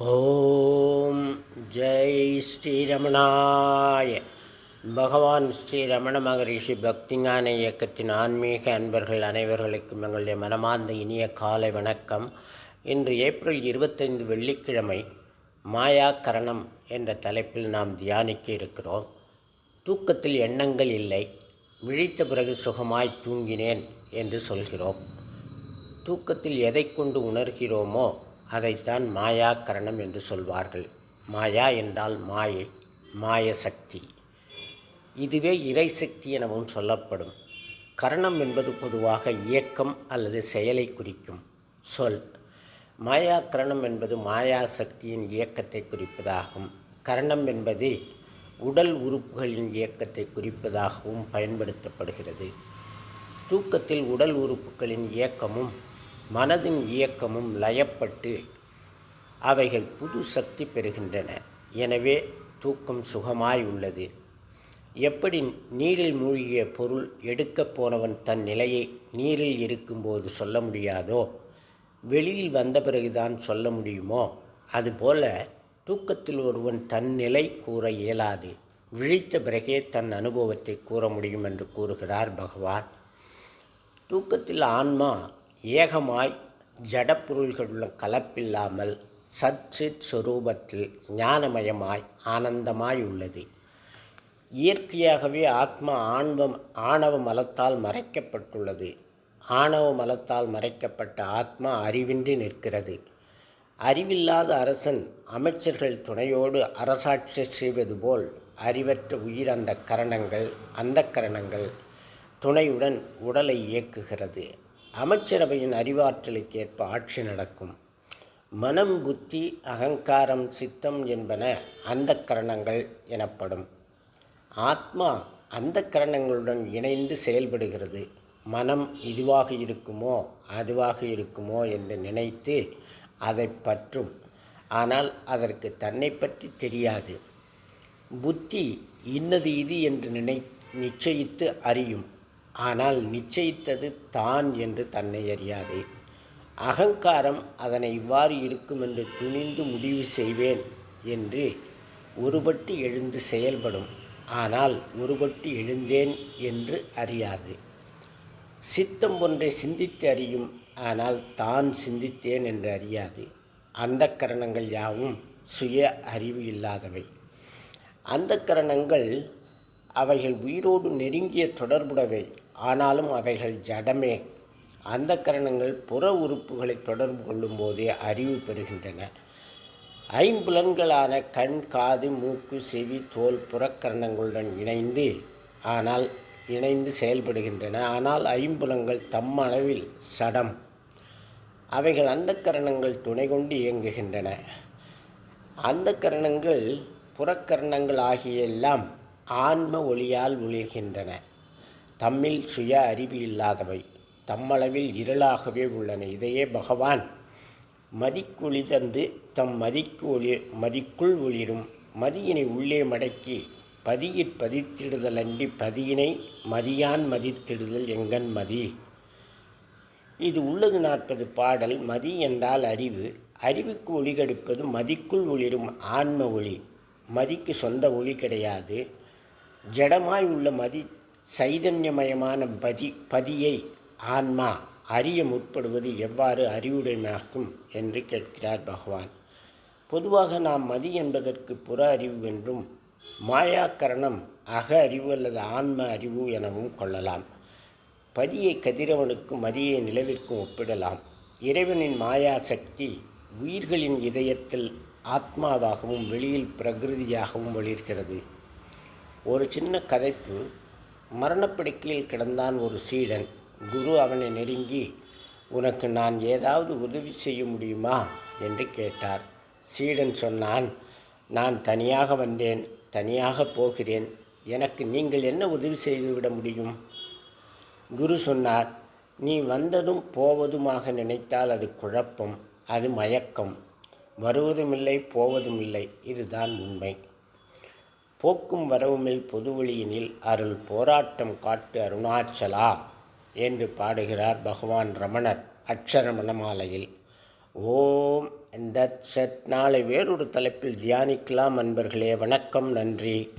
ஓம் ஜெய் ஸ்ரீரமணாய. பகவான் ஸ்ரீரமண மகரிஷி பக்திஞான இயக்கத்தின் ஆன்மீக அன்பர்கள் அனைவர்களுக்கும் எங்களுடைய மனமார்ந்த இனிய காலை வணக்கம். இன்று ஏப்ரல் 25 வெள்ளிக்கிழமை மாயா கரணம் என்ற தலைப்பில் நாம் தியானிக்க இருக்கிறோம். தூக்கத்தில் எண்ணங்கள் இல்லை, விழித்த பிறகு சுகமாய் தூங்கினேன் என்று சொல்கிறோம். தூக்கத்தில் எதை கொண்டு உணர்கிறோமோ அதைத்தான் மாயா கரணம் என்று சொல்வார்கள். மாயா என்றால் மாயை, மாய சக்தி. இதுவே இறை சக்தி எனவும் சொல்லப்படும். கரணம் என்பது பொதுவாக இயக்கம் அல்லது செயலை குறிக்கும் சொல். மாயா கரணம் என்பது மாயா சக்தியின் இயக்கத்தை குறிப்பதாகும். கரணம் என்பது உடல் உறுப்புகளின் இயக்கத்தை குறிப்பதாகவும் பயன்படுத்தப்படுகிறது. தூக்கத்தில் உடல் உறுப்புகளின் இயக்கமும் மனதின் இயக்கமும் லயப்பட்டு அவைகள் புது சக்தி பெறுகின்றன. எனவே தூக்கம் சுகமாய் உள்ளது. எப்படி நீரில் மூழ்கிய பொருள் எடுக்கப் போனவன் தன் நிலையை நீரில் இருக்கும்போது சொல்ல முடியாதோ, வெளியில் வந்த பிறகுதான் சொல்ல முடியுமோ, அதுபோல தூக்கத்தில் ஒருவன் தன் நிலை கூற இயலாது. விழித்த பிறகே தன் அனுபவத்தை கூற முடியும் என்று கூறுகிறார் பகவான். தூக்கத்தில் ஆன்மா ஏகமாய் ஜடப்பொருள்களுடன் கலப்பில்லாமல் சச்சித் ஸ்வரூபத்தில் ஞானமயமாய் ஆனந்தமாய் உள்ளது. இயற்கையாகவே ஆத்மா ஆணவ மலத்தால் மறைக்கப்பட்டுள்ளது. ஆணவ மலத்தால் மறைக்கப்பட்ட ஆத்மா அறிவின்றி நிற்கிறது. அறிவில்லாத அரசன் அமைச்சர்கள் துணையோடு அரசாட்சி செய்வது போல் அறிவற்ற உயிர் அந்த கரணங்கள் துணையுடன் உடலை இயக்குகிறது. அமைச்சரவையின் அறிவாற்றலுக்கேற்ப ஆட்சி நடக்கும். மனம், புத்தி, அகங்காரம், சித்தம் என்பன அந்த கரணங்கள் எனப்படும். ஆத்மா அந்த கரணங்களுடன் இணைந்து செயல்படுகிறது. மனம் இதுவாக இருக்குமோ அதுவாக இருக்குமோ என்று நினைத்து அதை பற்றும். ஆனால் அதற்கு தன்னை பற்றி தெரியாது. புத்தி இன்னது இது என்று நிச்சயித்து அறியும். ஆனால் நிச்சயித்தது தான் என்று தன்னை அறியாது. அகங்காரம் அதனை இவ்வாறு இருக்கும் என்று துணிந்து முடிவு செய்வேன் என்று ஒருபட்டு எழுந்து செயல்படும். ஆனால் ஒருபட்டு எழுந்தேன் என்று அறியாது. சித்தம் ஒன்றை சிந்தித்து அறியும். ஆனால் தான் சிந்தித்தேன் என்று அறியாது. அந்த கரணங்கள் யாவும் சுய அறிவு இல்லாதவை. அந்த கரணங்கள் அவைகள் உயிரோடு நெருங்கிய தொடர்புடையவை. ஆனாலும் அவைகள் ஜடமே. அந்த கரணங்கள் புற உறுப்புகளை தொடர்பு கொள்ளும் போதே அறிவு பெறுகின்றன. ஐம்புலன்களான கண், காது, மூக்கு, செவி, தோல் புறக்கரணங்களுடன் இணைந்து செயல்படுகின்றன. ஆனால் ஐம்புலங்கள் தம்மளவில் சடம். அவைகள் அந்த கரணங்கள் துணை கொண்டு இயங்குகின்றன. அந்த கரணங்கள் புறக்கரணங்கள் ஆகிய எல்லாம் ஆன்ம ஒளியால் ஒளிர்கின்றன. தம்மில் சுய அறிவு இல்லாதவை, தம்மளவில் இருளாகவே உள்ளன. இதையே பகவான் மதிக்குழி தந்து தம் மதிக்குள் ஒளிரும் மதியினை உள்ளே மடக்கி பதியிற் பதித்திடுதல் அன்றி பதியினை மதியான் மதித்திடுதல் எங்கன் மதி. இது உள்ளது 40 பாடல். மதி என்றால் அறிவு. அறிவுக்கு ஒளி கெடுப்பது மதிக்குள் ஒளிரும் ஆன்ம ஒளி. மதிக்கு சொந்த ஒளி கிடையாது. ஜடமாய் உள்ள மதி சைதன்யமயமான பதியை ஆன்மா அறிய முற்படுவது எவ்வாறு அறிவுடைமையாகும் என்று கேட்கிறார் பகவான். பொதுவாக நாம் மதி என்பதற்கு புற அறிவு என்றும், மாயாக்கரணம் அக அறிவு அல்லது ஆன்ம அறிவு எனவும் கொள்ளலாம். பதியை கதிரவனுக்கும் மதியை நிலவிற்கும் ஒப்பிடலாம். இறைவனின் மாயா சக்தி உயிர்களின் இதயத்தில் ஆத்மாவாகவும் வெளியில் பிரகிருதியாகவும் ஒளிர்கிறது. ஒரு சின்ன கதைப்பு. மரணப்படுக்கையில் கிடந்தான் ஒரு சீடன். குரு அவனை நெருங்கி, உனக்கு நான் ஏதாவது உதவி செய்ய முடியுமா என்று கேட்டார். சீடன் சொன்னான், நான் தனியாக வந்தேன், தனியாக போகிறேன். எனக்கு நீங்கள் என்ன உதவி செய்துவிட முடியும்? குரு சொன்னார், நீ வந்ததும் போவதுமாக நினைத்தால் அது குழப்பம், அது மயக்கம். வருவதுமில்லை, போவதுமில்லை, இதுதான் உண்மை. போக்கும் வரவுமில் பொதுவெளியினில் அருள் போராட்டம் காட்டு அருணாச்சலா என்று பாடுகிறார் பகவான் ரமணர் அட்சர மணமாலையில். ஓம் இந்த செட் நாளை வேறொரு தலைப்பில் தியானிக்கலாம். அன்பர்களே, வணக்கம், நன்றி.